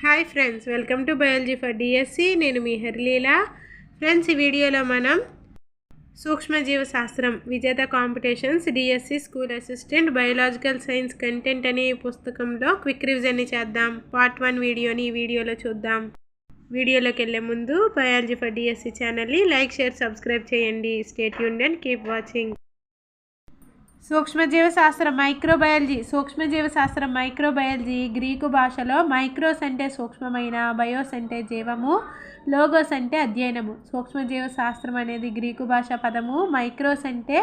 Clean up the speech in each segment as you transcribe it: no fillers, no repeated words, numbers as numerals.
Hi friends, welcome to biology for DSC. నేను మీ హర్లీలా. Friends, ఈ వీడియోలో మనం సూక్ష్మజీవ శాస్త్రం విజేత competitions DSC school assistant biological science content అనే పుస్తకంలో క్విక్ రివిజన్ని చేద్దాం. పార్ట్ 1 వీడియోని ఈ వీడియోలో చూద్దాం. వీడియోలోకి వెళ్ళే ముందు బయాలజీ ఫర్ డిఎస్సి ఛానల్ని లైక్, షేర్, సబ్స్క్రైబ్ చేయండి. Stay tuned and keep watching. సూక్ష్మజీవశాస్త్రం మైక్రోబయాలజీ గ్రీకు భాషలో మైక్రోస్ అంటే సూక్ష్మమైన, బయోస్ అంటే జీవము, లోగోస్ అంటే అధ్యయనము. సూక్ష్మజీవశాస్త్రం అనేది గ్రీకు భాష పదము. మైక్రోస్ అంటే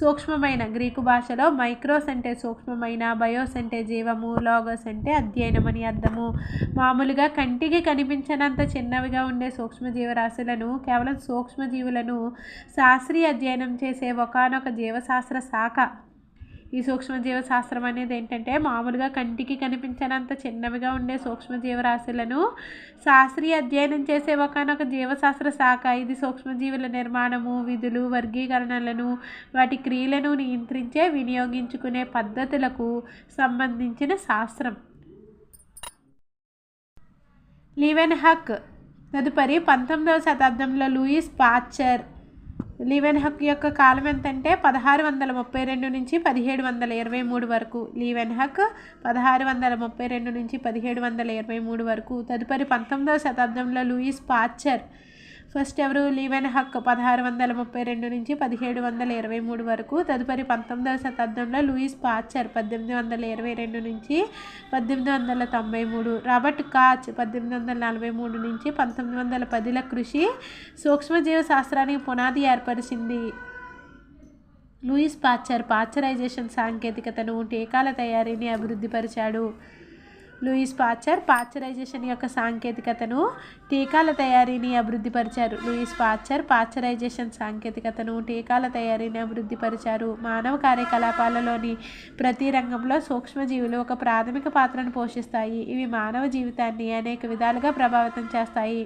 సూక్ష్మమైన, గ్రీకు భాషలో మైక్రోస్ అంటే సూక్ష్మమైన, బయోస్ అంటే జీవము, లోగోస్ అంటే అధ్యయనం అని అర్థము. మామూలుగా కంటికి కనిపించనంత చిన్నవిగా ఉండే సూక్ష్మజీవరాశులను, కేవలం సూక్ష్మజీవులను శాస్త్రీయ అధ్యయనం చేసే ఒకానొక జీవశాస్త్ర శాఖ ఈ సూక్ష్మజీవశాస్త్రం అనేది. ఏంటంటే మామూలుగా కంటికి కనిపించనంత చిన్నవిగా ఉండే సూక్ష్మజీవరాశులను శాస్త్రీయ అధ్యయనం చేసే ఒకనొక జీవశాస్త్ర శాఖ ఇది. సూక్ష్మజీవుల నిర్మాణము, విధులు, వర్గీకరణలను, వాటి క్రియలను నియంత్రించే, వినియోగించుకునే పద్ధతులకు సంబంధించిన శాస్త్రం. లీవెన్హాక్ తదుపరి 19వ శతాబ్దంలో లూయిస్ పాశ్చర్. లీవెన్హాక్ యొక్క కాలం ఎంతంటే 1632 నుంచి 1723 వరకు. లీవెన్హాక్ 1632 నుంచి 1723 వరకు. తదుపరి 19వ శతాబ్దంలో లూయిస్ పాశ్చర్. ఫస్ట్ ఎవరు? లీవెన్హాక్ 1632 నుంచి 1723 వరకు. తదుపరి 19వ శతాబ్దంలో లూయిస్ పాశ్చర్ 1822 నుంచి 1893. రాబర్ట్ కాచ్ 1843 నుంచి 1910ల కృషి సూక్ష్మజీవ శాస్త్రానికి పునాది ఏర్పరిచింది. లూయిస్ పాశ్చర్ పాశ్చరైజేషన్ సాంకేతికతను, టీకాల తయారీని అభివృద్ధి పరిచాడు. లూయిస్ పాశ్చర్ పాశ్చరైజేషన్ యొక్క సాంకేతికతను, టీకాల తయారీని అభివృద్ధి పరిచారు. లూయిస్ పాశ్చర్ పాశ్చరైజేషన్ సాంకేతికతను, టీకాల తయారీని అభివృద్ధి పరిచారు. మానవ కార్యకలాపాలలోని ప్రతి రంగంలో సూక్ష్మజీవులు ఒక ప్రాథమిక పాత్రను పోషిస్తాయి. ఇవి మానవ జీవితాన్ని అనేక విధాలుగా ప్రభావితం చేస్తాయి.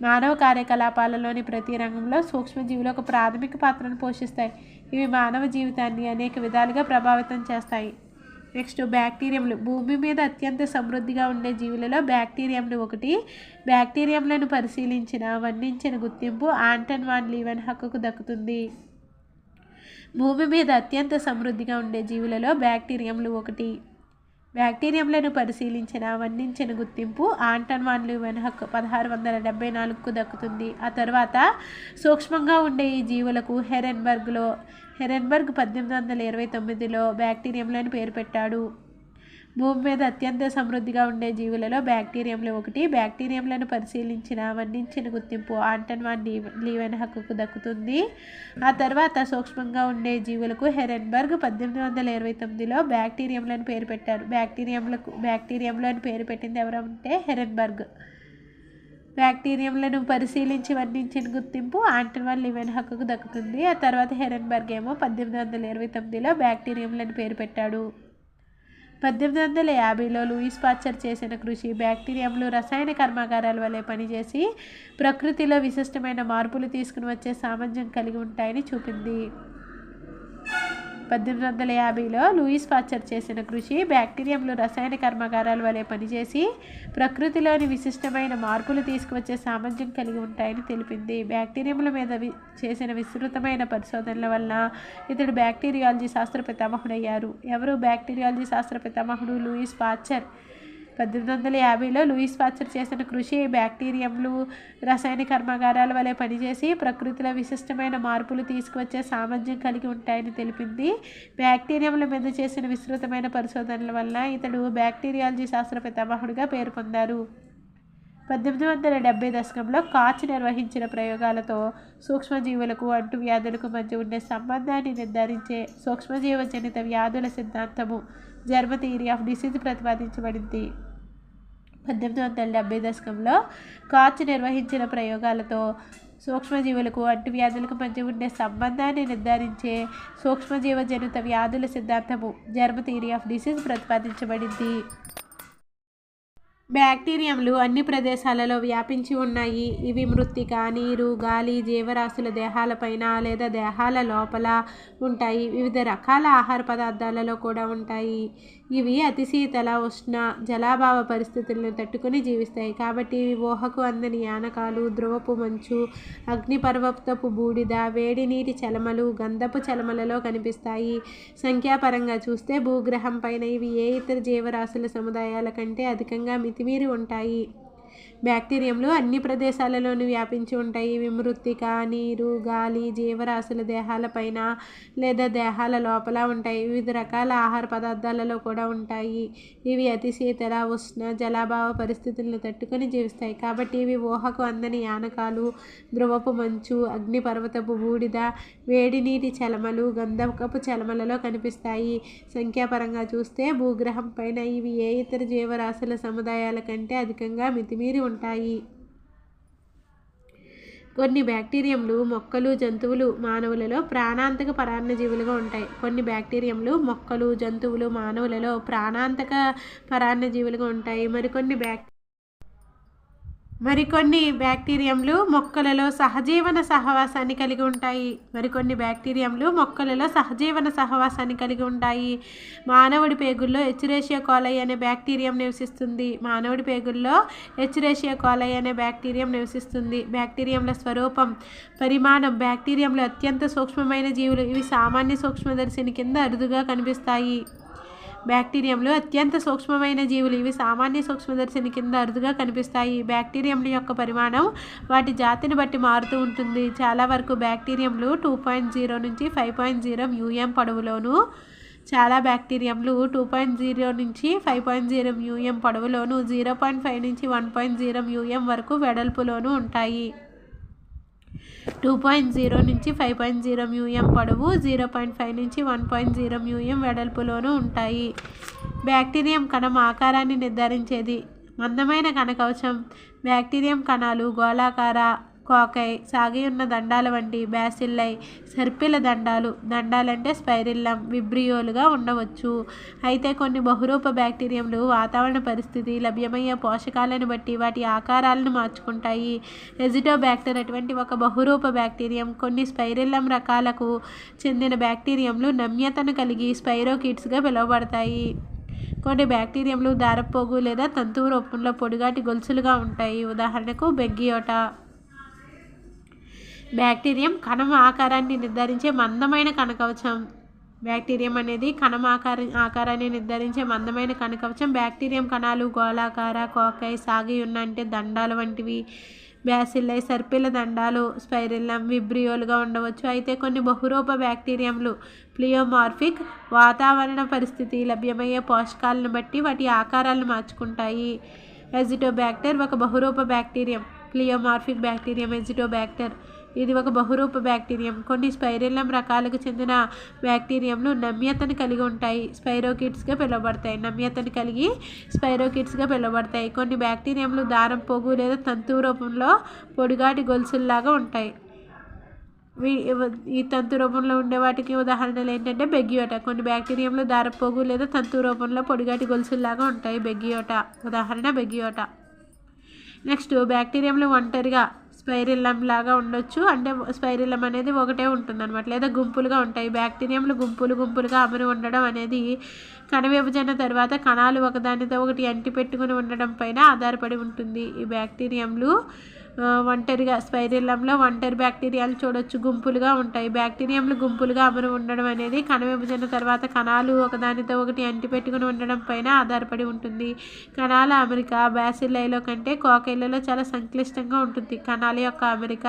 మానవ కార్యకలాపాలలోని ప్రతి రంగంలో సూక్ష్మజీవులు ఒక ప్రాథమిక పాత్రను పోషిస్తాయి. ఇవి మానవ జీవితాన్ని అనేక విధాలుగా ప్రభావితం చేస్తాయి. నెక్స్ట్ బ్యాక్టీరియంలు. భూమి మీద అత్యంత సమృద్ధిగా ఉండే జీవులలో బ్యాక్టీరియంలు ఒకటి. బ్యాక్టీరియంలను పరిశీలించిన, వర్ణించిన గుర్తింపు ఆంటన్ వాన్ లీవెన్హాక్కు దక్కుతుంది. భూమి మీద అత్యంత సమృద్ధిగా ఉండే జీవులలో బ్యాక్టీరియంలు ఒకటి. బ్యాక్టీరియంలను పరిశీలించిన, వర్ణించిన గుర్తింపు ఆంటన్ వాన్ లీవెన్హాక్ 1674కు దక్కుతుంది. ఆ తర్వాత సూక్ష్మంగా ఉండే ఈ జీవులకు హెరెన్బర్గ్ 1829లో బ్యాక్టీరియంలను పేరు పెట్టాడు. భూమి మీద అత్యంత సమృద్ధిగా ఉండే జీవులలో బ్యాక్టీరియంలు ఒకటి. బ్యాక్టీరియంలను పరిశీలించిన, వర్ణించిన గుర్తింపు ఆంటన్ వాన్ లీవెన్హాక్కు దక్కుతుంది. ఆ తర్వాత సూక్ష్మంగా ఉండే జీవులకు హెరెన్బర్గ్ 1829లో బ్యాక్టీరియంలను పేరు పెట్టారు. బ్యాక్టీరియంలను పేరు పెట్టింది ఎవరంటే హెరెన్బర్గ్. బ్యాక్టీరియంలను పరిశీలించి వర్ణించిన గుర్తింపు ఆంటన్ వాన్ లీవెన్హాక్కు దక్కుతుంది. ఆ తర్వాత హెరెన్బర్గ్ ఏమో 1829లో బ్యాక్టీరియంలను పేరు పెట్టాడు. 1850లో లూయిస్ పాశ్చర్ చేసిన కృషి బ్యాక్టీరియంలు రసాయన కర్మాగారాల వలె పనిచేసి ప్రకృతిలో విశిష్టమైన మార్పులు తీసుకుని వచ్చే సామర్థ్యం కలిగి ఉంటాయని చూపింది. 1850లో లూయిస్ పాశ్చర్ చేసిన కృషి బ్యాక్టీరియంలు రసాయన కర్మాగారాల వలె పనిచేసి ప్రకృతిలోని విశిష్టమైన మార్పులు తీసుకువచ్చే సామర్థ్యం కలిగి ఉంటాయని తెలిపింది. బ్యాక్టీరియంల మీద చేసిన విస్తృతమైన పరిశోధనల వల్ల ఇతడు బ్యాక్టీరియాలజీ శాస్త్ర పితామహుడయ్యారు. ఎవరు బ్యాక్టీరియాలజీ శాస్త్ర పితామహుడు? Louis Pasteur. 1850లో లూయిస్ పాశ్చర్ చేసిన కృషి బ్యాక్టీరియంలు రసాయన కర్మాగారాల వలె పనిచేసి ప్రకృతిలో విశిష్టమైన మార్పులు తీసుకువచ్చే సామర్థ్యం కలిగి ఉంటాయని తెలిపింది. బ్యాక్టీరియంల మీద చేసిన విస్తృతమైన పరిశోధనల వల్ల ఇతడు బ్యాక్టీరియాలజీ శాస్త్ర పితామహుడిగా పేరు పొందారు. 1870 దశకంలో కాచ్ నిర్వహించిన ప్రయోగాలతో సూక్ష్మజీవులకు, అంటువ్యాధులకు మధ్య ఉండే సంబంధాన్ని నిర్ధారించే సూక్ష్మజీవజనిత వ్యాధుల సిద్ధాంతము జర్మ్ థియరీ ఆఫ్ డిసీజ్ ప్రతిపాదించబడింది. 1870 దశకంలో కాచ్ నిర్వహించిన ప్రయోగాలతో సూక్ష్మజీవులకు, అంటువ్యాధులకు మధ్య ఉండే సంబంధాన్ని నిర్ధారించే సూక్ష్మజీవజనిత వ్యాధుల సిద్ధాంతము జర్మ్ థియరీ ఆఫ్ డిసీజ్ ప్రతిపాదించబడింది. బ్యాక్టీరియంలు అన్ని ప్రదేశాలలో వ్యాపించి ఉన్నాయి. ఇవి మృత్తిక, నీరు, గాలి, జీవరాశుల దేహాలపైన లేదా దేహాల లోపల ఉంటాయి. వివిధ రకాల ఆహార పదార్థాలలో కూడా ఉంటాయి. ఇవి అతి శీతల, ఉష్ణ, జలాభావ పరిస్థితులను తట్టుకుని జీవిస్తాయి. కాబట్టి ఇవి ఊహకు అందని యానకాలు, ధ్రువపు మంచు, అగ్నిపర్వతపు బూడిద, వేడి నీటి చలమలు, గంధపు చలమలలో కనిపిస్తాయి. సంఖ్యాపరంగా చూస్తే భూగ్రహం పైన ఇవి ఏ ఇతర జీవరాశుల సముదాయాల కంటే అధికంగా మితిమీరి ఉంటాయి. బ్యాక్టీరియంలు అన్ని ప్రదేశాలలోనూ వ్యాపించి ఉంటాయి. ఇవి మృత్తిక, నీరు, గాలి, జీవరాశుల దేహాలపైన లేదా దేహాల లోపల ఉంటాయి. వివిధ రకాల ఆహార పదార్థాలలో కూడా ఉంటాయి. ఇవి అతి శీతల, ఉష్ణ, జలాభావ పరిస్థితులను తట్టుకొని జీవిస్తాయి. కాబట్టి ఇవి ఊహకు అందని యానకాలు, ధ్రువపు మంచు, అగ్నిపర్వతపు బూడిద, వేడి నీటి చలమలు, గంధకపు చలమలలో కనిపిస్తాయి. సంఖ్యాపరంగా చూస్తే భూగ్రహం పైన ఇవి ఏ ఇతర జీవరాశుల సముదాయాల కంటే అధికంగా మితిమీరి ఉంటాయి. కొన్ని బ్యాక్టీరియంలు మొక్కలు, జంతువులు, మానవులలో ప్రాణాంతక పరాన్నజీవులుగా ఉంటాయి. కొన్ని బ్యాక్టీరియంలు మొక్కలు, జంతువులు, మానవులలో ప్రాణాంతక పరాన్నజీవులుగా ఉంటాయి. మరికొన్ని బ్యాక్టీరియంలు మొక్కలలో సహజీవన సహవాసాన్ని కలిగి ఉంటాయి. మానవుడి పేగుల్లో ఎచ్చురేషియా కోలై అనే బ్యాక్టీరియం నివసిస్తుంది. బ్యాక్టీరియంల స్వరూపం, పరిమాణం. బ్యాక్టీరియంలు అత్యంత సూక్ష్మమైన జీవులు. ఇవి సామాన్య సూక్ష్మదర్శిని కింద అరుదుగా కనిపిస్తాయి. బ్యాక్టీరియంల యొక్క పరిమాణం వాటి జాతిని బట్టి మారుతూ ఉంటుంది. చాలా వరకు బ్యాక్టీరియంలు 2.0 నుంచి 5.0 μm పొడవులోను, చాలా బ్యాక్టీరియంలు 2.0 నుంచి 5.0 μm పొడవులోను, 0.5 నుంచి 1.0 μm వరకు వెడల్పులోను ఉంటాయి. 2.0 నుంచి 5.0 μm పొడవు, 0.5 నుంచి 1.0 μm వెడల్పులోనూ ఉంటాయి. బ్యాక్టీరియం కణం ఆకారాన్ని నిర్ధారించేది మందమైన కణకవచం. బ్యాక్టీరియం కణాలు గోళాకార, కోకై, సాగి ఉన్న దండాల వంటి బ్యాసిల్లై, సర్పిల దండాలంటే స్పైరిల్లం, విబ్రియోలుగా ఉండవచ్చు. అయితే కొన్ని బహురూప బ్యాక్టీరియంలు వాతావరణ పరిస్థితి, లభ్యమయ్యే పోషకాలను బట్టి వాటి ఆకారాలను మార్చుకుంటాయి. ఎజిటోబ్యాక్టర్ అటువంటి ఒక బహురూప బ్యాక్టీరియం. కొన్ని స్పైరిల్లం రకాలకు చెందిన బ్యాక్టీరియంలు నమ్యతను కలిగి స్పైరోకిట్స్గా పిలువబడతాయి. కొన్ని బ్యాక్టీరియంలు దారపోగు లేదా తంతువు రూపంలో పొడిగాటి గొలుసులుగా ఉంటాయి. ఉదాహరణకు బెగ్గియోటా. బ్యాక్టీరియం కణం ఆకారాన్ని నిర్ధారించే మందమైన కణకవచం. బ్యాక్టీరియం అనేది కణం ఆకారాన్ని నిర్ధారించే మందమైన కణకవచం. బ్యాక్టీరియం కణాలు గోళాకార, కోకై, సాగి ఉన్న అంటే దండాల వంటివి, బ్యాసిల్లై, సర్పిల దండాలు, స్పైరిల్లం, విబ్రియోలుగా ఉండవచ్చు. అయితే కొన్ని బహురూప బ్యాక్టీరియంలు ప్లియోమార్ఫిక్, వాతావరణ పరిస్థితి, లభ్యమయ్యే పోషకాలను బట్టి వాటి ఆకారాలను మార్చుకుంటాయి. ఎజిటోబ్యాక్టర్ ఒక బహురూప బ్యాక్టీరియం. Pleomorphic bacterium azotobacter. ఇది ఒక బహురూప బ్యాక్టీరియం. కొన్ని స్పైరిల్లం రకాలకు చెందిన బ్యాక్టీరియంలు నమ్యతను కలిగి ఉంటాయి, స్పైరోకిట్స్గా పిలువబడతాయి. కొన్ని బ్యాక్టీరియంలు దారం పోగు లేదా తంతువు రూపంలో పొడిగాటి గొలుసుల్లాగా ఉంటాయి. ఈ తంతు రూపంలో ఉండే వాటికి ఉదాహరణలు ఏంటంటే బెగ్గియోటా. కొన్ని బ్యాక్టీరియంలు దారపోగు లేదా తంతు రూపంలో పొడిగాటి గొలుసుల్లాగా ఉంటాయి. ఉదాహరణ బెగ్గియోటా. నెక్స్ట్ బ్యాక్టీరియంలు ఒంటరిగా స్పైరిల్లం లాగా ఉండొచ్చు. అంటే స్పైరిల్లం అనేది ఒకటే ఉంటుంది అనమాట, లేదా గుంపులుగా ఉంటాయి. బ్యాక్టీరియంలు గుంపులుగా అమరి ఉండడం అనేది కణ విభజన తర్వాత కణాలు ఒకదానితో ఒకటి అంటి పెట్టుకుని ఉండడం పైన ఆధారపడి ఉంటుంది. ఈ బ్యాక్టీరియంలు ఒంటరిగా, స్పైరిల్లంలో ఒంటరి బ్యాక్టీరియాలు చూడొచ్చు, గుంపులుగా ఉంటాయి. బ్యాక్టీరియంలు గుంపులుగా అమరు ఉండడం అనేది కణ విభజన తర్వాత కణాలు ఒకదానితో ఒకటి అంటి పెట్టుకుని ఉండడం పైన ఆధారపడి ఉంటుంది. కణాల అమరిక బ్యాసిల్లైలో కంటే కోకైలలో చాలా సంక్లిష్టంగా ఉంటుంది. కణాల యొక్క అమరిక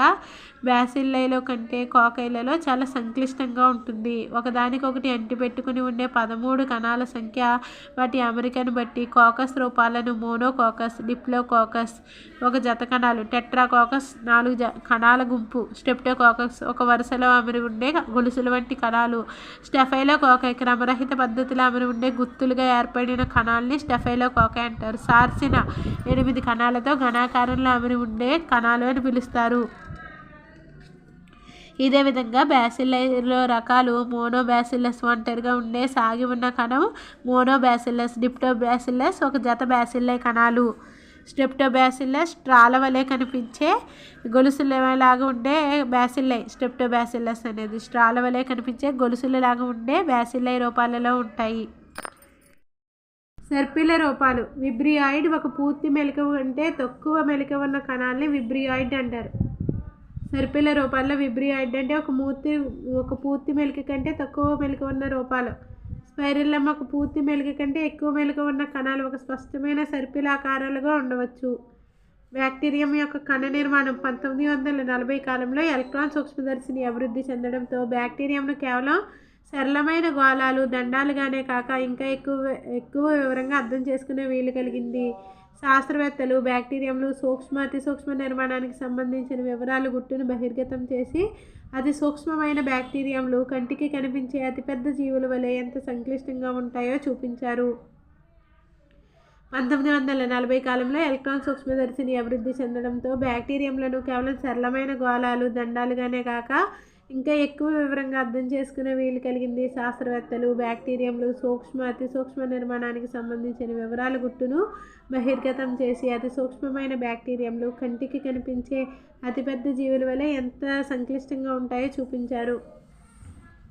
బ్యాసిల్లైలో కంటే కోకైలలో చాలా సంక్లిష్టంగా ఉంటుంది. ఒకదానికొకటి అంటి పెట్టుకుని ఉండే 13 కణాల సంఖ్య వాటి అమరికను బట్టి కోకస్ రూపాలను మోనోకోకస్, డిప్లోకోకస్ ఒక జత కణాలు, టెట్రాకోకస్ 4 కణాల గుంపు, స్ట్రెప్టోకోకస్ ఒక వరుసలో అమరి ఉండే గొలుసుల వంటి కణాలు, స్టెఫైలోకోకై క్రమరహిత పద్ధతిలో అమరి ఉండే గుత్తులుగా ఏర్పడిన కణాలని స్టెఫైలోకోకై అంటారు. సార్సిన 8 కణాలతో ఘనాకారంలో అమరి ఉండే కణాలు అని పిలుస్తారు. ఇదే విధంగా బ్యాసిల్లైలో రకాలు మోనోబ్యాసిల్లస్ ఒంటరిగా ఉండే సాగి ఉన్న కణం మోనోబ్యాసిల్లస్, డిప్టోబ్యాసిల్లస్ ఒక జత బ్యాసిల్లై కణాలు, స్ట్రెప్టోబ్యాసిల్లస్ స్ట్రాల వలె కనిపించే గొలుసులలాగా ఉండే బ్యాసిల్లై, స్ట్రెప్టోబ్యాసిల్లస్ అనేది స్ట్రాల వలె కనిపించే గొలుసులలాగా ఉండే బ్యాసిల్లై రూపాలలో ఉంటాయి. సర్పిల రూపాలు. విబ్రియాయిడ్ ఒక పూర్తి మెలిక అంటే తక్కువ మెలిక ఉన్న కణాలని విబ్రియాయిడ్ అంటారు. సర్పిల రూపాల్లో విబ్రియాయిడ్ అంటే ఒక పూర్తి మెలిక కంటే తక్కువ మెలిక ఉన్న రూపాలు. స్పైరిల్లం ఒక పూర్తి మెలిక కంటే ఎక్కువ మెలిక ఉన్న కణాలు ఒక స్పష్టమైన సర్పిలాకారాలుగా ఉండవచ్చు. బ్యాక్టీరియం యొక్క కణ నిర్మాణం. 1940 కాలంలో ఎలక్ట్రాన్ సూక్ష్మదర్శిని అభివృద్ధి చెందడంతో బ్యాక్టీరియంను కేవలం సరళమైన గోళాలు, దండాలుగానే కాక ఇంకా ఎక్కువ వివరంగా అర్థం చేసుకునే వీలు కలిగింది. శాస్త్రవేత్తలు బ్యాక్టీరియంలు అతి సూక్ష్మ నిర్మాణానికి సంబంధించిన వివరాలు గుట్టును బహిర్గతం చేసి అతి సూక్ష్మమైన బ్యాక్టీరియంలు కంటికి కనిపించే అతిపెద్ద జీవుల వలె ఎంత సంక్లిష్టంగా ఉంటాయో చూపించారు. 1940 కాలంలో ఎలక్ట్రాన్ సూక్ష్మదర్శిని అభివృద్ధి చెందడంతో బ్యాక్టీరియంలను కేవలం సరళమైన గోళాలు, దండాలుగానే కాక ఇంకా ఎక్కువ వివరంగా అర్థం చేసుకునే వీలు కలిగింది. శాస్త్రవేత్తలు బ్యాక్టీరియంలు అతి సూక్ష్మ నిర్మాణానికి సంబంధించిన వివరాల గుట్టును బహిర్గతం చేసి అతి సూక్ష్మమైన బ్యాక్టీరియంలు కంటికి కనిపించే అతిపెద్ద జీవుల వలె ఎంత సంక్లిష్టంగా ఉంటాయో చూపించారు.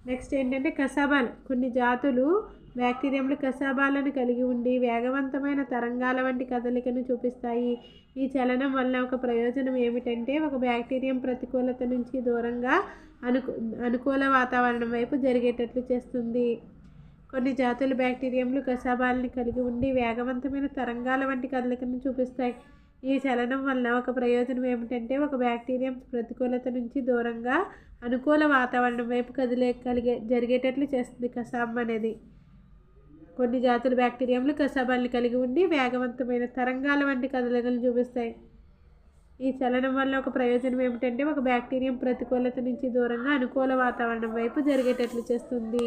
నెక్స్ట్ ఏంటంటే కసాబాలు. కొన్ని జాతులు బ్యాక్టీరియంలు కసాబాలను కలిగి ఉండి వేగవంతమైన తరంగాల వంటి కదలికను చూపిస్తాయి. ఈ చలనం వల్ల ఒక ప్రయోజనం ఏమిటంటే ఒక బ్యాక్టీరియం ప్రతికూలత నుంచి దూరంగా అనుకూల వాతావరణం వైపు జరిగేటట్లు చేస్తుంది. కొన్ని జాతుల బ్యాక్టీరియంలు కసాబాలను కలిగి ఉండి వేగవంతమైన తరంగాల వంటి కదలికను చూపిస్తాయి. ఈ చలనం వల్ల ఒక ప్రయోజనం ఏమిటంటే ఒక బ్యాక్టీరియం ప్రతికూలత నుంచి దూరంగా అనుకూల వాతావరణం వైపు జరిగేటట్లు చేస్తుంది కసాబ్ అనేది. కొన్ని జాతుల బ్యాక్టీరియంలు కసాబాలను కలిగి ఉండి వేగవంతమైన తరంగాల వంటి కదలికలను చూపిస్తాయి. ఈ చలనం వల్ల ఒక ప్రయోజనం ఏమిటంటే ఒక బ్యాక్టీరియం ప్రతికూలత నుంచి దూరంగా అనుకూల వాతావరణం వైపు జరిగేటట్లు చేస్తుంది.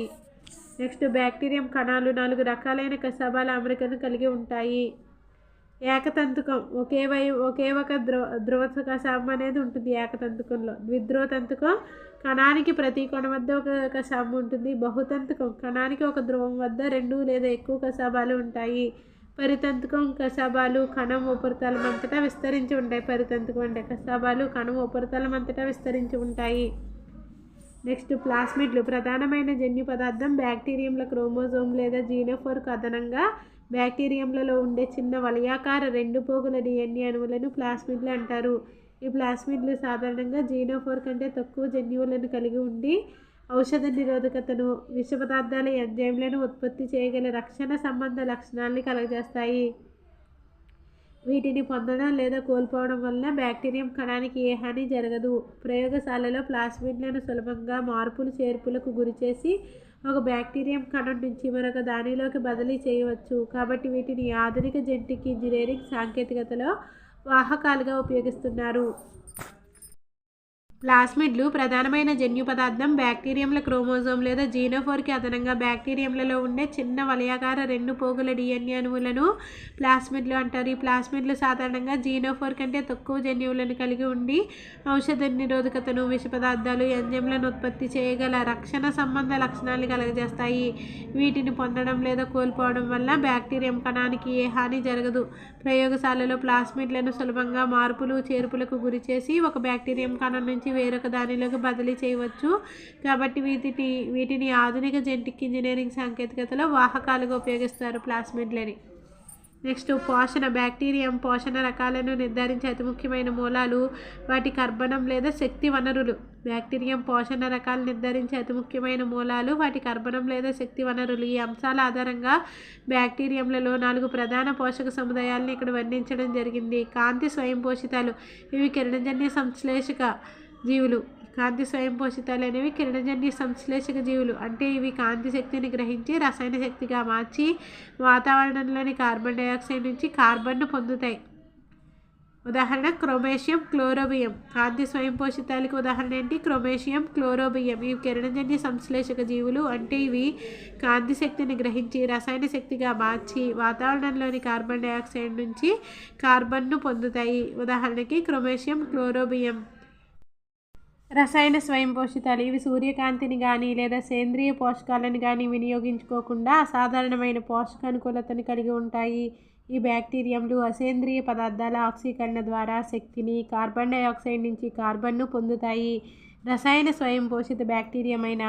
నెక్స్ట్ బ్యాక్టీరియం కణాలు 4 రకాలైన కసాబాల అమరికను కలిగి ఉంటాయి. ఏకతంతుకం. ఒకే ఒక ధ్రువ కసాబం అనేది ఉంటుంది ఏకతంతుకంలో. ద్విధ్రువ తంతుకం కణానికి ప్రతి కొన వద్ద ఒక కసాబం ఉంటుంది. బహుతంతుకం కణానికి ఒక ధ్రువం వద్ద 2 లేదా ఎక్కువ కసాబాలు ఉంటాయి. పరితంతుకం కసాబాలు కణం ఉపరితలం అంతటా విస్తరించి ఉంటాయి. పరితంతుకం అంటే కసాబాలు కణం ఉపరితలం అంతటా విస్తరించి ఉంటాయి. నెక్స్ట్ ప్లాస్మిడ్లు. ప్రధానమైన జన్యు పదార్థం బ్యాక్టీరియంల క్రోమోజోమ్ లేదా జీనోఫోర్కు అదనంగా బ్యాక్టీరియంలలో ఉండే చిన్న వలయాకార 2 పోగుల DNA అణువులను ప్లాస్మిడ్లు అంటారు. ఈ ప్లాస్మిడ్లు సాధారణంగా జీనోఫోర్ కంటే తక్కువ జన్యువులను కలిగి ఉండి ఔషధ నిరోధకతను, విష పదార్థాల ఎంజైమ్లను ఉత్పత్తి చేయగల రక్షణ సంబంధ లక్షణాలని కలుగజేస్తాయి. వీటిని పొందడం లేదా కోల్పోవడం వలన బ్యాక్టీరియం కణానికి ఏ హాని జరగదు. ప్రయోగశాలలో ప్లాస్మిడ్లను సులభంగా మార్పులు చేర్పులకు గురిచేసి ఒక బ్యాక్టీరియం కణం నుంచి మరొక దానిలోకి బదిలీ చేయవచ్చు. కాబట్టి వీటిని ఆధునిక జెనెటిక్ ఇంజనీరింగ్ సాంకేతికతలో వాహకాలుగా ఉపయోగిస్తున్నారు. ప్లాస్మిడ్లు ప్రధానమైన జన్యు పదార్థం బ్యాక్టీరియంల క్రోమోజోమ్ లేదా జీనోఫోర్కి అదనంగా బ్యాక్టీరియంలలో ఉండే చిన్న వలయాకార 2 పోగుల DNA అణువులను ప్లాస్మిడ్లు అంటారు. ఈ ప్లాస్మిడ్లు సాధారణంగా జీనోఫోర్ కంటే తక్కువ జన్యువులను కలిగి ఉండి ఔషధ నిరోధకతను, విష పదార్థాలు, ఎంజైమ్లను ఉత్పత్తి చేయగల రక్షణ సంబంధ లక్షణాలను కలుగజేస్తాయి. వీటిని పొందడం లేదా కోల్పోవడం వల్ల బ్యాక్టీరియం కణానికి ఏ హాని జరగదు. ప్రయోగశాలలో ప్లాస్మిడ్లను సులభంగా మార్పులు చేర్పులకు గురిచేసి ఒక బ్యాక్టీరియం కణం నుంచి వేరొక దానిలోకి బదిలీ చేయవచ్చు. కాబట్టి వీటిని ఆధునిక జెనెటిక్ ఇంజనీరింగ్ సాంకేతికతలో వాహకాలుగా ఉపయోగిస్తారు ప్లాస్మిడ్లని. నెక్స్ట్ పోషణ. బ్యాక్టీరియం పోషణ రకాలను నిర్ధారించే అతి ముఖ్యమైన మూలాలు వాటి కర్బనం లేదా శక్తి వనరులు. బ్యాక్టీరియం పోషణ రకాలు నిర్ధారించే అతి ముఖ్యమైన మూలాలు వాటి కర్బనం లేదా శక్తి వనరులు. ఈ అంశాల ఆధారంగా బ్యాక్టీరియంలలో 4 ప్రధాన పోషక సముదాయాలను ఇక్కడ వర్ణించడం జరిగింది. కాంతి స్వయంపోషితాలు. ఇవి కిరణజన్య సంశ్లేషక జీవులు. కాంతి స్వయంపోషితాలు అనేవి కిరణజన్య సంశ్లేషక జీవులు. అంటే ఇవి కాంతి శక్తిని గ్రహించి రసాయన శక్తిగా మార్చి వాతావరణంలోని కార్బన్ డైఆక్సైడ్ నుంచి కార్బన్ను పొందుతాయి. ఉదాహరణ క్రోమేషియం, క్లోరోబియం. కాంతి స్వయంపోషితాలకు ఉదాహరణ ఏంటి? క్రోమేషియం, క్లోరోబియం. ఇవి కిరణజన్య సంశ్లేషక జీవులు. అంటే ఇవి కాంతి శక్తిని గ్రహించి రసాయన శక్తిగా మార్చి వాతావరణంలోని కార్బన్ డైఆక్సైడ్ నుంచి కార్బన్ను పొందుతాయి. ఉదాహరణకి క్రోమేషియం, క్లోరోబియం. రసాయన స్వయం పోషితాలు ఇవి సూర్యకాంతిని కానీ లేదా సేంద్రియ పోషకాలను కానీ వినియోగించుకోకుండా అసాధారణమైన పోషకానుకూలతను కలిగి ఉంటాయి. ఈ బ్యాక్టీరియంలు అసేంద్రియ పదార్థాల ఆక్సీకరణ ద్వారా శక్తిని, కార్బన్ డైఆక్సైడ్ నుంచి కార్బన్ను పొందుతాయి. రసాయన స్వయం పోషిత బ్యాక్టీరియమైన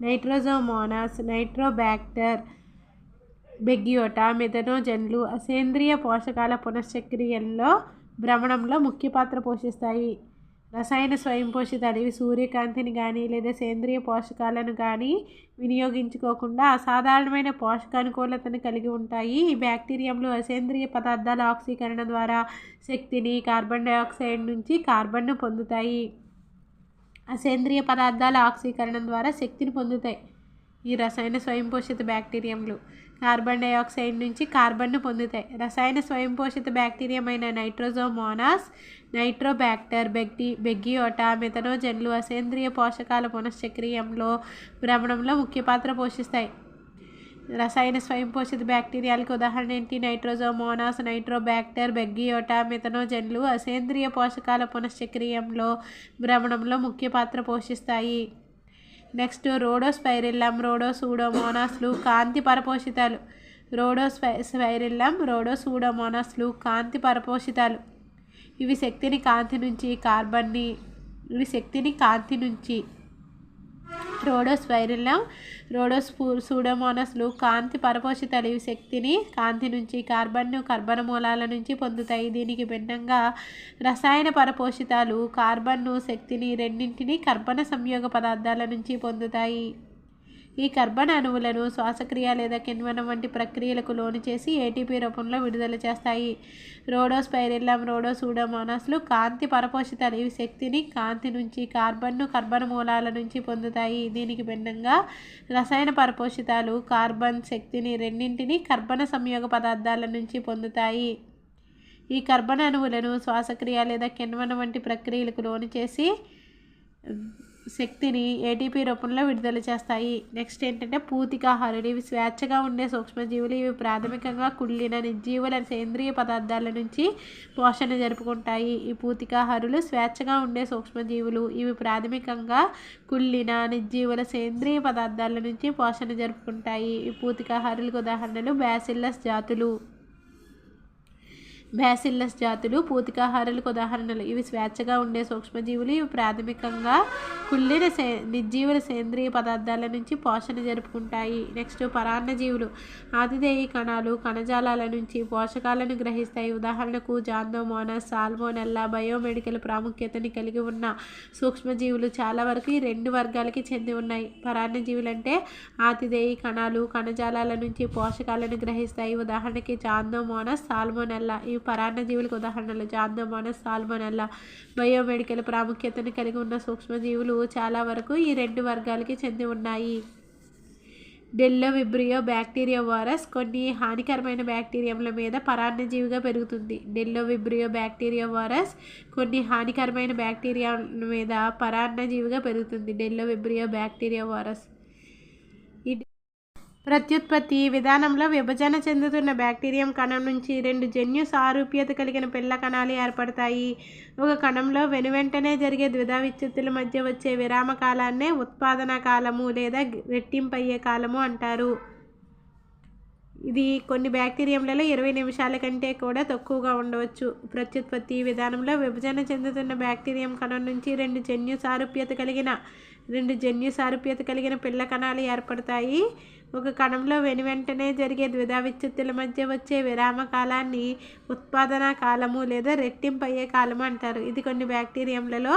నైట్రోజోమోనాస్, నైట్రోబ్యాక్టర్, బెగ్గియోటా, మెథనోజన్లు అసేంద్రియ పోషకాల పునశ్చక్రియలో భ్రమణంలో ముఖ్య పాత్ర పోషిస్తాయి. రసాయన స్వయం పోషితాలు ఇవి సూర్యకాంతిని కానీ లేదా సేంద్రియ పోషకాలను కానీ వినియోగించుకోకుండా అసాధారణమైన పోషకానుకూలతను కలిగి ఉంటాయి. ఈ బ్యాక్టీరియంలు అసేంద్రియ పదార్థాల ఆక్సీకరణ ద్వారా శక్తిని, కార్బన్ డైఆక్సైడ్ నుంచి కార్బన్ను పొందుతాయి. అసేంద్రియ పదార్థాల ఆక్సీకరణం ద్వారా శక్తిని పొందుతాయి. ఈ రసాయన స్వయం పోషిత బ్యాక్టీరియంలు కార్బన్ డైఆక్సైడ్ నుంచి కార్బన్ను పొందుతాయి. రసాయన స్వయం పోషిత బ్యాక్టీరియమైన నైట్రోజోమోనాస్, నైట్రోబ్యాక్టర్, బెగ్గియోటా, మెథనోజన్లు అసేంద్రియ పోషకాల పునశ్చక్రీయంలో భ్రమణంలో ముఖ్య పాత్ర పోషిస్తాయి. రసాయన స్వయం పోషిత బ్యాక్టీరియాలకు ఉదాహరణ ఏంటి? నైట్రోజోమోనాస్, నైట్రోబ్యాక్టర్, బెగ్గియోటా, మెథనోజన్లు అసేంద్రియ పోషకాల పునశ్చక్రీయంలో భ్రమణంలో ముఖ్య పాత్ర పోషిస్తాయి. నెక్స్ట్ రోడోస్పైరిల్లం, రోడోసూడోమోనాస్లు కాంతి పరపోషితాలు. రోడోస్పైరిల్లం, రోడోసూడోమోనాస్లు కాంతి పరపోషితాలు. ఇవి శక్తిని కాంతి నుంచి రోడోస్పైరిల్లం, రోడోసూడోమోనాస్లు కాంతి పరపోషితాలు. ఇవి శక్తిని కాంతి నుంచి కార్బన్ను కర్బన మూలాల నుంచి పొందుతాయి. దీనికి భిన్నంగా రసాయన పరపోషితాలు కార్బన్ను, శక్తిని రెండింటినీ కర్బన సంయోగ పదార్థాల నుంచి పొందుతాయి. ఈ కర్బన అణువులను శ్వాసక్రియ లేదా కిణ్వనం వంటి ప్రక్రియలకు లోను చేసి ఏటీపీ రూపంలో విడుదల చేస్తాయి. రోడోస్పైరిల్లం, రోడోసూడోమోనాస్లు కాంతి పరపోషితాలు. ఇవి శక్తిని కాంతి నుంచి కార్బన్ను కర్బన మూలాల నుంచి పొందుతాయి. దీనికి భిన్నంగా రసాయన పరపోషితాలు కార్బన్, శక్తిని రెండింటినీ కర్బన సంయోగ పదార్థాల నుంచి పొందుతాయి. ఈ కర్బన అణువులను శ్వాసక్రియ లేదా కిణ్వనం వంటి ప్రక్రియలకు లోను చేసి శక్తిని ఏటీపీ రూపంలో విడుదల చేస్తాయి. నెక్స్ట్ ఏంటంటే పూతికాహారులు. ఇవి స్వేచ్ఛగా ఉండే సూక్ష్మజీవులు. ఇవి ప్రాథమికంగా కుళ్ళిన నిర్జీవుల సేంద్రియ పదార్థాల నుంచి పోషణ జరుపుకుంటాయి. ఈ పూతికాహారులు స్వేచ్ఛగా ఉండే సూక్ష్మజీవులు. ఇవి ప్రాథమికంగా కుళ్ళిన నిర్జీవుల సేంద్రియ పదార్థాల నుంచి పోషణ జరుపుకుంటాయి. ఈ పూతికాహారులకు ఉదాహరణలు బ్యాసిల్లస్ జాతులు పూతికాహారులకు ఉదాహరణలు. ఇవి స్వేచ్ఛగా ఉండే సూక్ష్మజీవులు. ఇవి ప్రాథమికంగా కుళ్ళిన నిర్జీవుల సేంద్రియ పదార్థాల నుంచి పోషణ జరుపుకుంటాయి. నెక్స్ట్ పరాన్నజీవులు. ఆతిథేయ కణాలు కణజాలాల నుంచి పోషకాలను గ్రహిస్తాయి. ఉదాహరణకు జాందోమోనాస్, సాల్మోనెల్లా బయోమెడికల్ ప్రాముఖ్యతని కలిగి ఉన్న సూక్ష్మజీవులు చాలా వరకు ఈ రెండు వర్గాలకి చెంది ఉన్నాయి. పరాన్నజీవులు అంటే ఆతిథేయ కణాలు కణజాలాల నుంచి పోషకాలను గ్రహిస్తాయి. ఉదాహరణకి జాందోమోనాస్, సాల్మోనెల్లా. ఇవి పరాన్నజీవులకు ఉదాహరణలు. జాందోమోనాస్, సాల్మోనెల్లా బయోమెడికల్ ప్రాముఖ్యతను కలిగి ఉన్న సూక్ష్మజీవులు చాలా వరకు ఈ రెండు వర్గాలకి చెంది ఉన్నాయి. డెల్లోవిబ్రియో బ్యాక్టీరియా వైరస్ కొన్ని హానికరమైన బ్యాక్టీరియంల మీద పరాన్నజీవిగా పెరుగుతుంది. డెల్లోవిబ్రియో బ్యాక్టీరియా వైరస్ కొన్ని హానికరమైన బ్యాక్టీరియాల మీద పరాన్నజీవిగా పెరుగుతుంది. డెల్లోవిబ్రియో బ్యాక్టీరియా వైరస్. ఈ ప్రత్యుత్పత్తి విధానంలో విభజన చెందుతున్న బ్యాక్టీరియం కణం నుంచి రెండు జన్యు సారూప్యత కలిగిన పిల్ల కణాలు ఏర్పడతాయి. ఒక కణంలో వెనువెంటనే జరిగే ద్విధా విచ్ఛత్తుల మధ్య వచ్చే విరామ కాలాన్నే ఉత్పాదన కాలము లేదా రెట్టింపయ్యే కాలము అంటారు. ఇది కొన్ని బ్యాక్టీరియంలలో 20 నిమిషాల కంటే కూడా తక్కువగా ఉండవచ్చు. ప్రత్యుత్పత్తి విధానంలో విభజన చెందుతున్న బ్యాక్టీరియం కణం నుంచి రెండు జన్యు సారూప్యత కలిగిన పిల్ల కణాలు ఏర్పడతాయి. ఒక కణంలో వెనువెంటనే జరిగే ద్విధా విచ్ఛత్తుల మధ్య వచ్చే విరామ కాలాన్ని ఉత్పాదన కాలము లేదా రెట్టింపయ్యే కాలము అంటారు. ఇది కొన్ని బ్యాక్టీరియంలలో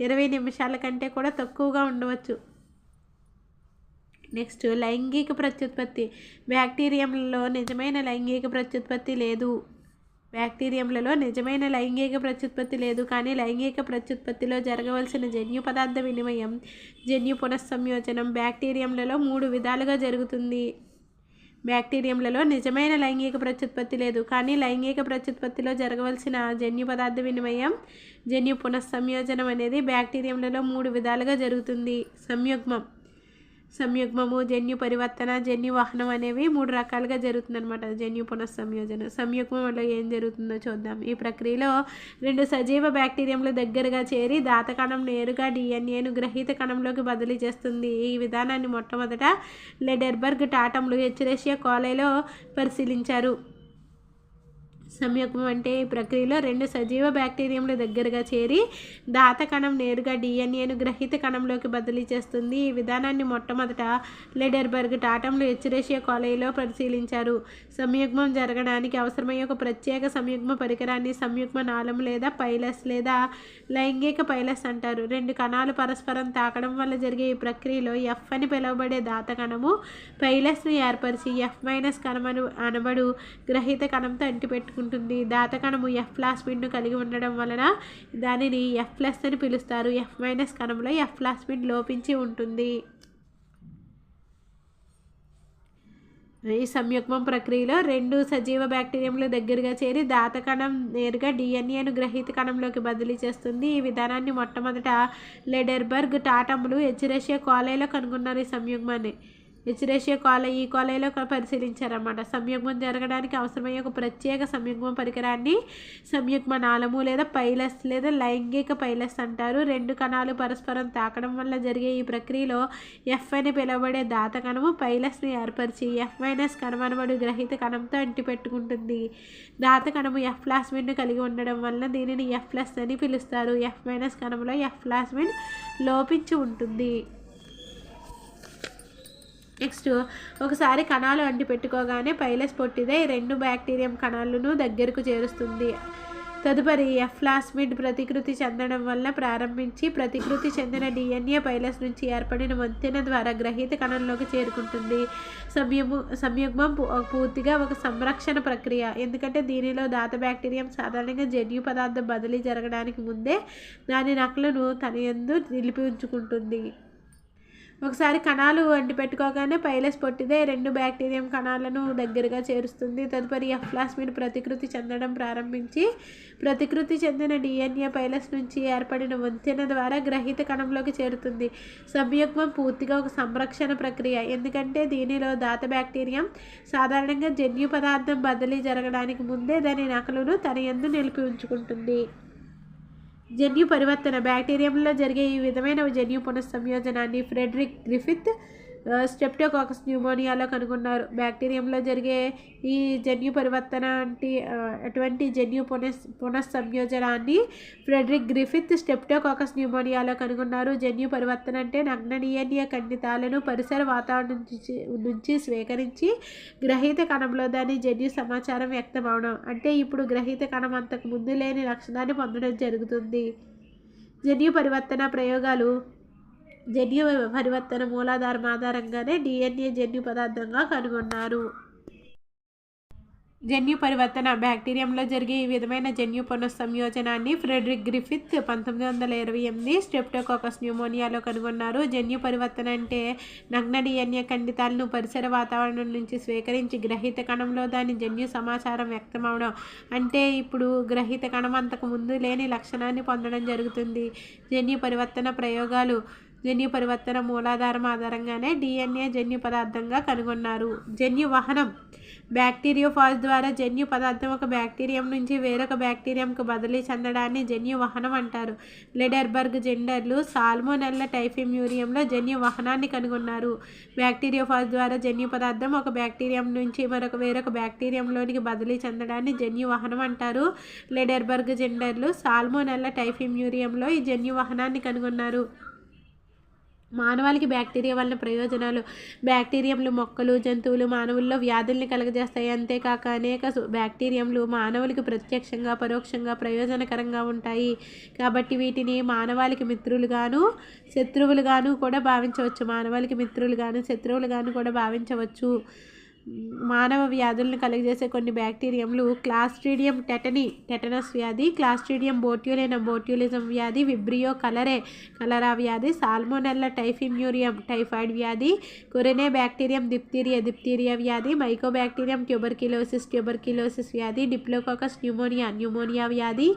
20 నిమిషాల కంటే కూడా తక్కువగా ఉండవచ్చు. నెక్స్ట్ లైంగిక ప్రత్యుత్పత్తి. బ్యాక్టీరియంలలో నిజమైన లైంగిక ప్రత్యుత్పత్తి లేదు. కానీ లైంగిక ప్రత్యుత్పత్తిలో జరగవలసిన జన్యు పదార్థ వినిమయం, జన్యు పునఃసంయోజనం బ్యాక్టీరియంలలో 3 విధాలుగా జరుగుతుంది. బ్యాక్టీరియంలలో నిజమైన లైంగిక ప్రత్యుత్పత్తి లేదు. కానీ లైంగిక ప్రత్యుత్పత్తిలో జరగవలసిన జన్యు పదార్థ వినిమయం, జన్యు పునఃసంయోజనం అనేది బ్యాక్టీరియంలలో 3 విధాలుగా జరుగుతుంది. సంయుగ్మము, జన్యు పరివర్తన, జన్యు వహనం అనేవి 3 రకాలుగా జరుగుతుందన్నమాట. జన్యు పునఃసంయోజన. సంయుగ్మంలో ఏం జరుగుతుందో చూద్దాం. ఈ ప్రక్రియలో 2 సజీవ బ్యాక్టీరియంలు దగ్గరగా చేరి దాత కణం నేరుగా డిఎన్ఏను గ్రహీత కణంలోకి బదిలీ చేస్తుంది. ఈ విధానాన్ని మొట్టమొదట లెడెర్బర్గ్, టాటమ్లు ఎచ్రెషియా కోలైలో పరిశీలించారు. సంయుగ్మం అంటే ఈ ప్రక్రియలో 2 సజీవ బ్యాక్టీరియంలు దగ్గరగా చేరి దాత కణం నేరుగా డిఎన్ఏను గ్రహీత కణంలోకి బదిలీ చేస్తుంది. ఈ విధానాన్ని మొట్టమొదట లెడెర్బర్గ్, టాటమ్లు ఎచ్రెషియా కోలైలో పరిశీలించారు. సంయుగ్మం జరగడానికి అవసరమయ్యే ఒక ప్రత్యేక సంయుగ్మ పరికరాన్ని సంయుగ్మ నాళం లేదా పైలస్ లేదా లైంగిక పైలస్ అంటారు. 2 కణాలు పరస్పరం తాకడం వల్ల జరిగే ఈ ప్రక్రియలో ఎఫ్ అని పిలువబడే దాత కణము పైలస్ను ఏర్పరిచి ఎఫ్ మైనస్ కణం అనబడు గ్రహీత కణంతో అంటిపెట్టుకుంటుంది. దాత కణము ఎఫ్ ప్లాస్మిడ్ను కలిగి ఉండడం వలన దానిని ఎఫ్ ప్లస్ అని పిలుస్తారు. ఎఫ్ మైనస్ కణంలో ఎఫ్ ప్లాస్మిడ్ లోపించి ఉంటుంది. ఈ సంయుగ్మం ప్రక్రియలో 2 సజీవ బ్యాక్టీరియంలు దగ్గరగా చేరి దాత కణం నేరుగా డిఎన్ఏను గ్రహీత కణంలోకి బదిలీ చేస్తుంది. ఈ విధానాన్ని మొట్టమొదట లెడెర్బర్గ్, టాటమ్లు ఎచ్రెషియా కోలైలో కనుగొన్నారు. ఈ సంయుగ్మాన్ని ఎచ్రెషియా ఈ కోలైలో పరిశీలించారన్నమాట. సంయుగ్మం జరగడానికి అవసరమయ్యే ఒక ప్రత్యేక సంయుగ్మ పరికరాన్ని సంయుగ్మ నాళము లేదా పైలస్ లేదా లైంగిక పైలస్ అంటారు. 2 కణాలు పరస్పరం తాకడం వల్ల జరిగే ఈ ప్రక్రియలో ఎఫ్ అని పిలువబడే దాత కణము పైలస్ని ఏర్పరిచి ఎఫ్ మైనస్ కణమనబడు గ్రహీత కణంతో అంటిపెట్టుకుంటుంది. దాత కణము ఎఫ్ ప్లాస్మిడ్ను కలిగి ఉండడం వలన దీనిని ఎఫ్ ప్లస్ అని పిలుస్తారు. ఎఫ్ మైనస్ కణంలో ఎఫ్ ప్లాస్మిడ్ లోపించి ఉంటుంది. నెక్స్ట్, ఒకసారి కణాలు అంటిపెట్టుకోగానే పైలస్ పొట్టిదే 2 బ్యాక్టీరియం కణాలను దగ్గరకు చేరుస్తుంది. తదుపరి ఎఫ్ ప్లాస్మిడ్ ప్రతికృతి చెందడం వల్ల ప్రారంభించి ప్రతికృతి చెందిన డిఎన్ఏ పైలస్ నుంచి ఏర్పడిన వంతెన ద్వారా గ్రహీత కణంలోకి చేరుకుంటుంది. సంయుగ్మం పూర్తిగా ఒక సంరక్షణ ప్రక్రియ, ఎందుకంటే దీనిలో దాత బ్యాక్టీరియం సాధారణంగా జన్యు పదార్థం బదిలీ జరగడానికి ముందే దాని నకలును తన యందు నిలిపి ఉంచుకుంటుంది. ఒకసారి కణాలు అంటిపెట్టుకోగానే పైలస్ పొట్టిదే 2 బ్యాక్టీరియం కణాలను దగ్గరగా చేరుస్తుంది. తదుపరి ఎఫ్ ప్లాస్మిడ్ ప్రతికృతి చెందడం ప్రారంభించి ప్రతికృతి చెందిన డిఎన్ఏ పైలస్ నుంచి ఏర్పడిన వంతెన ద్వారా గ్రహీత కణంలోకి చేరుతుంది. సంయుగ్మం పూర్తిగా ఒక సంరక్షణ ప్రక్రియ, ఎందుకంటే దీనిలో దాత బ్యాక్టీరియం సాధారణంగా జన్యు పదార్థం బదిలీ జరగడానికి ముందే దాని నకలును తన యందు నిలిపి ఉంచుకుంటుంది. జన్యు పరివర్తన. బ్యాక్టీరియంలో జరిగే ఈ విధమైన జన్యు పునఃసంయోజనాన్ని ఫ్రెడరిక్ గ్రిఫిత్ స్ట్రెప్టోకాకస్ న్యూమోనియాలో కనుగొన్నారు. బ్యాక్టీరియంలో జరిగే ఈ జన్యు పరివర్తన అటువంటి జన్యు పునఃసంయోజనాన్ని ఫ్రెడరిక్ గ్రిఫిత్ స్ట్రెప్టోకాకస్ న్యూమోనియాలో కనుగొన్నారు. జన్యు పరివర్తన అంటే నగ్న డిఎన్ఏ ఖండితాలను పరిసర వాతావరణం నుంచి స్వీకరించి గ్రహీత కణంలో దాని జన్యు సమాచారం వ్యక్తం అవడం. అంటే ఇప్పుడు గ్రహీత కణం అంతకు ముందు లేని లక్షణాన్ని పొందడం జరుగుతుంది. జన్యు పరివర్తన ప్రయోగాలు. జన్యు పరివర్తన మూలాధారం ఆధారంగానే డిఎన్ఏ జన్యు పదార్థంగా కనుగొన్నారు. జన్యు పరివర్తన. బ్యాక్టీరియంలో జరిగే ఈ విధమైన జన్యు పునఃసంయోజనాన్ని ఫ్రెడరిక్ గ్రిఫిత్ 1928 స్ట్రెప్టోకాకస్ న్యూమోనియాలో కనుగొన్నారు. జన్యు పరివర్తన అంటే నగ్న డిఎన్ఏ ఖండితాలను పరిసర వాతావరణం నుంచి స్వీకరించి గ్రహీత కణంలో దాని జన్యు సమాచారం వ్యక్తమవడం. అంటే ఇప్పుడు గ్రహీత కణం అంతకు ముందు లేని లక్షణాన్ని పొందడం జరుగుతుంది. జన్యు పరివర్తన ప్రయోగాలు. జన్యు పరివర్తన మూలాధారం ఆధారంగానే డిఎన్ఏ జన్యు పదార్థంగా కనుగొన్నారు. జన్యు వహనం. బ్యాక్టీరియోఫాజ్ ద్వారా జన్యు పదార్థం ఒక బ్యాక్టీరియం నుంచి వేరొక బ్యాక్టీరియంకు బదిలీ చెందడాన్ని జన్యు వహనం అంటారు. లెడెర్బర్గ్ జెండర్లు సాల్మోనెల్లా టైఫిమ్యూరియంలో జన్యు వహనాన్ని కనుగొన్నారు. బ్యాక్టీరియోఫాజ్ ద్వారా జన్యు పదార్థం ఒక బ్యాక్టీరియం నుంచి వేరొక బ్యాక్టీరియంలోనికి బదిలీ చెందడాన్ని జన్యు వహనం అంటారు. లెడెర్బర్గ్ జెండర్లు సాల్మోనెల్లా టైఫిమ్యూరియంలో ఈ జన్యు వహనాన్ని కనుగొన్నారు. మానవాళికి బ్యాక్టీరియా వలన ప్రయోజనాలు. బ్యాక్టీరియంలు మొక్కలు, జంతువులు, మానవుల్లో వ్యాధుల్ని కలుగజేస్తాయి. అంతేకాక అనేక బ్యాక్టీరియంలు మానవులకి ప్రత్యక్షంగా పరోక్షంగా ప్రయోజనకరంగా ఉంటాయి. కాబట్టి వీటిని మానవాళికి మిత్రులుగాను శత్రువులుగాను కూడా భావించవచ్చు. మానవాళికి మిత్రులుగాను శత్రువులుగాను కూడా భావించవచ్చు. మానవ వ్యాధులను కలుగజేసే కొన్ని బ్యాక్టీరియంలు క్లాస్ట్రీడియం టెటనస్ వ్యాధి, క్లాస్ట్రీడియం బోట్యులిజం వ్యాధి, విబ్రియో కలరా వ్యాధి, సాల్మోనెల్లా టైఫిమ్యూరియం టైఫాయిడ్ వ్యాధి, కొరెనే బ్యాక్టీరియం డిప్తీరియా వ్యాధి, మైకోబాక్టీరియం ట్యూబర్కిలోసిస్ వ్యాధి, డిప్లోకోకస్ న్యూమోనియా వ్యాధి,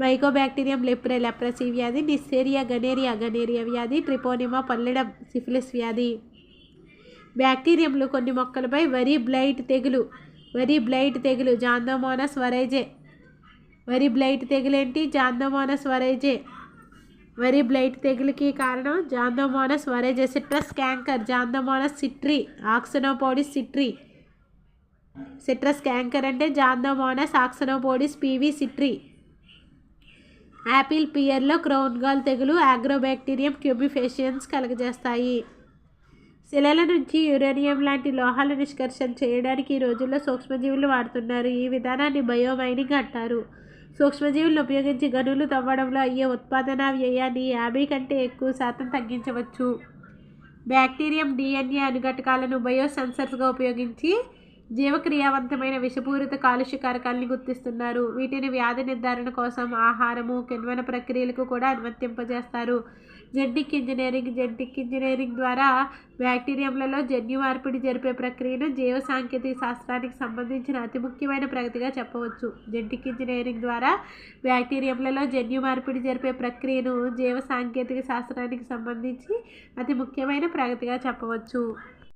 మైకోబాక్టీరియం లెప్రసీ వ్యాధి, నిస్సేరియా గనేరియా వ్యాధి, ట్రిపోనిమా పల్లెడం సిఫిలిస్ వ్యాధి. బ్యాక్టీరియంలు కొన్ని మొక్కలపై వరి బ్లైట్ తెగులు జాందోమోనాస్ వరైజే. వరి బ్లైట్ తెగులు ఏంటి? జాందోమోనాస్ వరైజే. వరి బ్లైట్ తెగులుకి కారణం xanthomonas oryzae. Citrus canker xanthomonas citri axonopodis citri. Citrus canker అంటే xanthomonas axonopodis pv citri. Apple పియర్లో క్రౌన్ గాల్ తెగులు ఆగ్రోబ్యాక్టీరియం క్యూబిఫేషియన్స్ కలుగజేస్తాయి. శిలల నుంచి యురేనియం లాంటి లోహాల నిష్కర్షణ చేయడానికి ఈ రోజుల్లో సూక్ష్మజీవులు వాడుతున్నారు. ఈ విధానాన్ని బయోమైనింగ్ అంటారు. సూక్ష్మజీవులను ఉపయోగించి గనులు తవ్వడంలో అయ్యే ఉత్పాదన వ్యయాన్ని 50 కంటే ఎక్కువ శాతం తగ్గించవచ్చు. బ్యాక్టీరియం DNA అనుఘటకాలను బయోసెన్సర్స్గా ఉపయోగించి జీవక్రియావంతమైన విషపూరిత కాలుష్య కారకాలని గుర్తిస్తున్నారు. వీటిని వ్యాధి నిర్ధారణ కోసం ఆహారము, కిణ్వన ప్రక్రియలకు కూడా అనుమతింపజేస్తారు. జెనెటిక్ ఇంజనీరింగ్ ద్వారా బ్యాక్టీరియంలలో జన్యు మార్పిడి జరిపే ప్రక్రియను జీవ సాంకేతిక శాస్త్రానికి సంబంధించిన అతి ముఖ్యమైన ప్రగతిగా చెప్పవచ్చు. జెనెటిక్ ఇంజనీరింగ్ ద్వారా బ్యాక్టీరియంలలో జన్యు మార్పిడి జరిపే ప్రక్రియను జీవ సాంకేతిక శాస్త్రానికి సంబంధించి అతి ముఖ్యమైన ప్రగతిగా చెప్పవచ్చు.